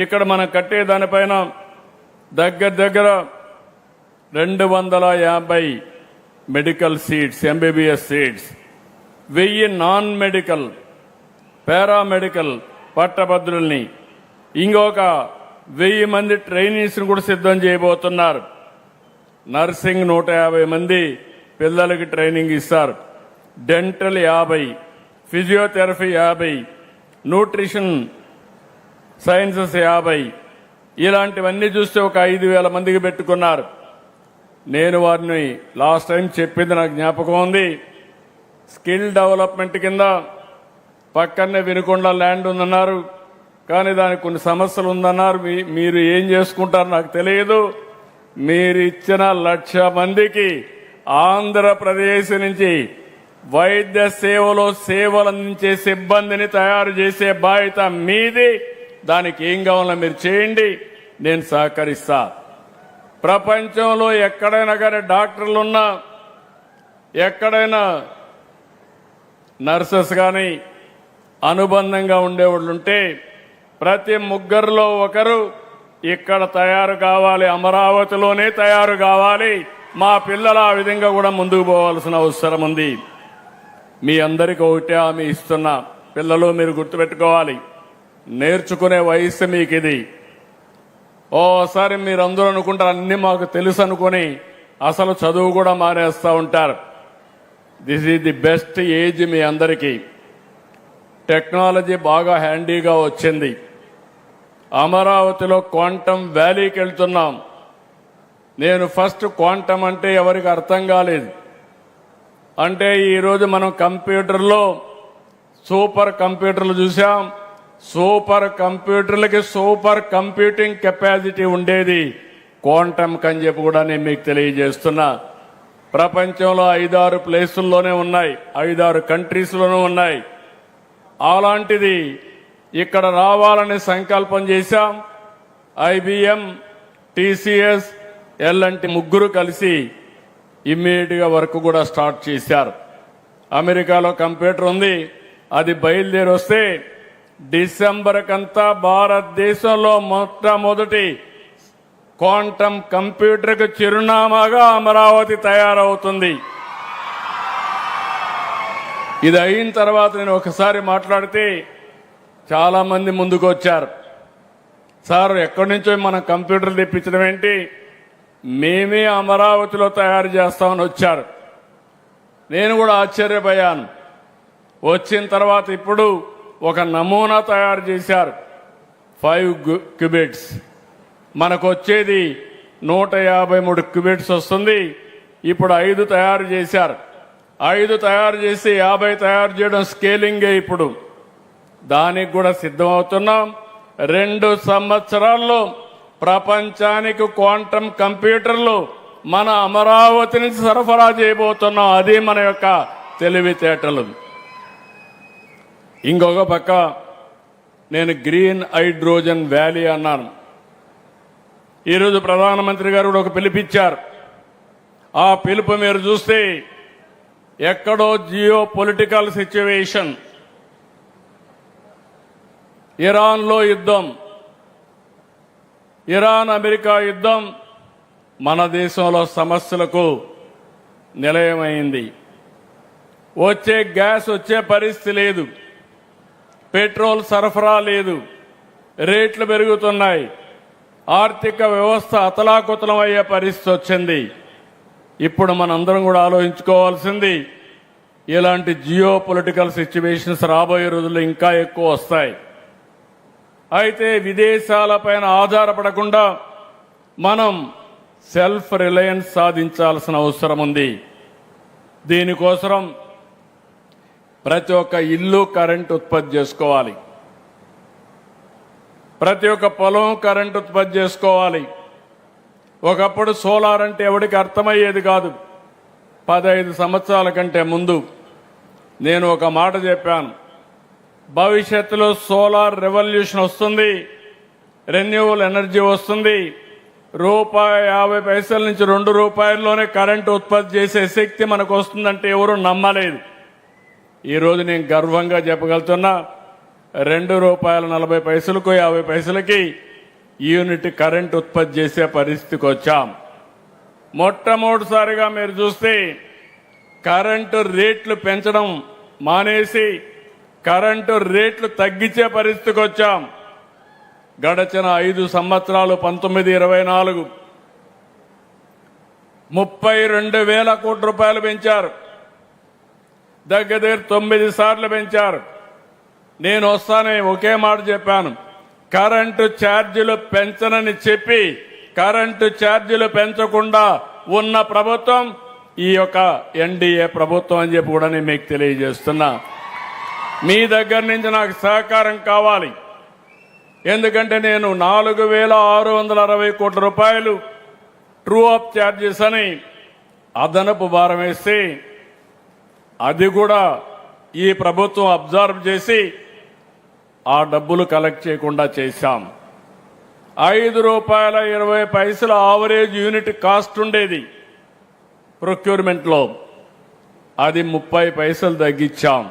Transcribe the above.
ఇక్కడ మనం కట్టే దానిపైన దగ్గర 250 medical seats, MBBS seats, 1000 non medical paramedical పట్టభద్రుల్ని, ఇంకొక 1000 మంది ట్రైనీస్ని కూడా సిద్ధం చేయబోతున్నారు. నర్సింగ్ 150 మంది పిల్లలకి ట్రైనింగ్ ఇస్తారు. డెంటల్ 50, ఫిజియోథెరపీ 50, న్యూట్రిషన్ సైన్సెస్ 50, ఇలాంటివన్నీ చూస్తే ఒక 5000 మందికి పెట్టుకున్నారు. నేను వారిని లాస్ట్ టైం చెప్పింది నాకు జ్ఞాపకం ఉంది. స్కిల్ డెవలప్మెంట్ కింద పక్కనే వినుకొండ ల్యాండ్ ఉందన్నారు, కానీ దానికి కొన్ని సమస్యలు ఉందన్నారు. మీరు ఏం చేసుకుంటారో నాకు తెలియదు. మీరు ఇచ్చిన 1,00,000 మందికి ఆంధ్రప్రదేశ్ నుంచి వైద్య సేవలు అందించే సిబ్బందిని తయారు చేసే బాధ్యత మీది. దానికి ఏం కావాలో మీరు చేయండి, నేను సహకరిస్తా. ప్రపంచంలో ఎక్కడైనా కానీ డాక్టర్లున్నా, ఎక్కడైనా నర్సెస్ కానీ అనుబంధంగా ఉండేవాళ్ళుంటే ప్రతి ముగ్గురులో ఒకరు ఇక్కడ తయారు కావాలి, అమరావతిలోనే తయారు కావాలి. మా పిల్లలు ఆ విధంగా కూడా ముందుకు పోవాల్సిన అవసరం ఉంది. మీ అందరికీ ఒకటే హామీ ఇస్తున్నా, పిల్లలు మీరు గుర్తుపెట్టుకోవాలి, నేర్చుకునే వయసు మీకు ఇది. ఓసారి మీరు అందరూ అనుకుంటారు అన్ని మాకు తెలుసు అనుకుని అసలు చదువు కూడా మానేస్తూ ఉంటారు. This is the best age మీ అందరికీ. టెక్నాలజీ బాగా హ్యాండీగా వచ్చింది. అమరావతిలో క్వాంటమ్ వ్యాలీకి వెళ్తున్నాం. నేను ఫస్ట్ క్వాంటమ్ అంటే ఎవరికి అర్థం కాలేదు. అంటే ఈరోజు మనం కంప్యూటర్లో సూపర్ కంప్యూటర్లు చూసాం. సూపర్ కంప్యూటర్లకి సూపర్ కంప్యూటింగ్ కెపాసిటీ ఉండేది క్వాంటమ్ అని చెప్పి కూడా నేను మీకు తెలియజేస్తున్నా. ప్రపంచంలో 5-6 ప్లేసుల్లోనే ఉన్నాయి, 5-6 కంట్రీస్లోనూ ఉన్నాయి. అలాంటిది ఇక్కడ రావాలని సంకల్పం చేశాం. IBM, TCS, L&T ముగ్గురు కలిసి ఇమ్మీడియట్ గా వర్క్ కూడా స్టార్ట్ చేశారు. అమెరికాలో కంప్యూటర్ ఉంది, అది బయలుదేరి వస్తే డిసెంబర్ కంతా భారతదేశంలో మొట్టమొదటి క్వాంటమ్ కంప్యూటర్కు చిరునామాగా అమరావతి తయారవుతుంది. ఇది అయిన తర్వాత నేను ఒకసారి మాట్లాడితే చాలా మంది ముందుకు వచ్చారు. సార్ ఎక్కడి నుంచో మనం కంప్యూటర్లు తెప్పించడం ఏంటి, మేమే అమరావతిలో తయారు చేస్తామని వచ్చారు. నేను కూడా ఆశ్చర్యపోయాను. వచ్చిన తర్వాత ఇప్పుడు ఒక నమూనా తయారు చేశారు, 5 క్యూబిట్స్. మనకు వచ్చేది 153 క్యూబిట్స్ వస్తుంది. ఇప్పుడు 5 తయారు చేశారు. 5 తయారు చేసి 50 తయారు చేయడం స్కేలింగే. ఇప్పుడు దానికి కూడా సిద్ధమవుతున్నాం. 2 సంవత్సరాల్లో ప్రపంచానికి క్వాంటమ్ కంప్యూటర్లు మన అమరావతి నుంచి సరఫరా చేయబోతున్నాం. అది మన యొక్క తెలివితేటలు. ఇంకొక పక్క నేను గ్రీన్ హైడ్రోజన్ వ్యాలీ అన్నాను. ఈరోజు ప్రధానమంత్రి గారు కూడా ఒక పిలుపిచ్చారు. ఆ పిలుపు మీరు చూస్తే ఎక్కడో జియో పొలిటికల్ సిచ్యువేషన్, ఇరాన్లో యుద్ధం, ఇరాన్ అమెరికా యుద్ధం మన దేశంలో సమస్యలకు నిలయమైంది. వచ్చే గ్యాస్ వచ్చే పరిస్థితి లేదు, పెట్రోల్ సరఫరా లేదు, రేట్లు పెరుగుతున్నాయి, ఆర్థిక వ్యవస్థ అతలాకుతలం అయ్యే పరిస్థితి వచ్చింది. ఇప్పుడు మనందరం కూడా ఆలోచించుకోవాల్సింది, ఇలాంటి జియో పొలిటికల్ సిచ్యువేషన్స్ రాబోయే రోజుల్లో ఇంకా ఎక్కువ వస్తాయి. అయితే విదేశాలపైన ఆధారపడకుండా మనం సెల్ఫ్ రిలయన్స్ సాధించాల్సిన అవసరం ఉంది. దీనికోసం ప్రతి ఒక్క ఇల్లు కరెంట్ ఉత్పత్తి చేసుకోవాలి, ప్రతి ఒక్క పొలం కరెంట్ ఉత్పత్తి చేసుకోవాలి. ఒకప్పుడు సోలార్ అంటే ఎవరికి అర్థమయ్యేది కాదు. 15 సంవత్సరాల కంటే ముందు నేను ఒక మాట చెప్పాను, భవిష్యత్తులో సోలార్ రెవల్యూషన్ వస్తుంది, రెన్యూవల్ ఎనర్జీ వస్తుంది, ₹50 నుంచి ₹2 కరెంటు ఉత్పత్తి చేసే శక్తి మనకు వస్తుందంటే ఎవరు నమ్మలేదు. ఈరోజు నేను గర్వంగా చెప్పగలుగుతున్నా, ₹2.40 50 పైసలకి యూనిట్ కరెంట్ ఉత్పత్తి చేసే పరిస్థితికి వచ్చాం. మొట్టమొదటిసారిగా మీరు చూస్తే కరెంటు రేట్లు పెంచడం మానేసి కరెంటు రేట్లు తగ్గించే పరిస్థితికి వచ్చాం. గడచిన 5 సంవత్సరాలు 19-24 32,000 కోట్ల రూపాయలు పెంచారు. దగ్గర 9 సార్లు పెంచారు. నేను వస్తానని ఒకే మాట చెప్పాను, కరెంటు ఛార్జీలు పెంచనని చెప్పి కరెంటు ఛార్జీలు పెంచకుండా ఉన్న ప్రభుత్వం ఈ యొక్క ఎన్డీఏ ప్రభుత్వం అని చెప్పి కూడా నేను మీకు తెలియజేస్తున్నా. మీ దగ్గర నుంచి నాకు సహకారం కావాలి. ఎందుకంటే నేను 4,660 కోట్ల రూపాయలు ట్రూ అప్ ఛార్జెస్ అని అదనపు భారం వేస్తే అది కూడా ఈ ప్రభుత్వం అబ్జర్వ్ చేసి ఆ డబ్బులు కలెక్ట్ చేయకుండా చేశాం. ₹5.20 ఆవరేజ్ యూనిట్ కాస్ట్ ఉండేది ప్రొక్యూర్మెంట్లో, అది 30 పైసలు తగ్గించాం.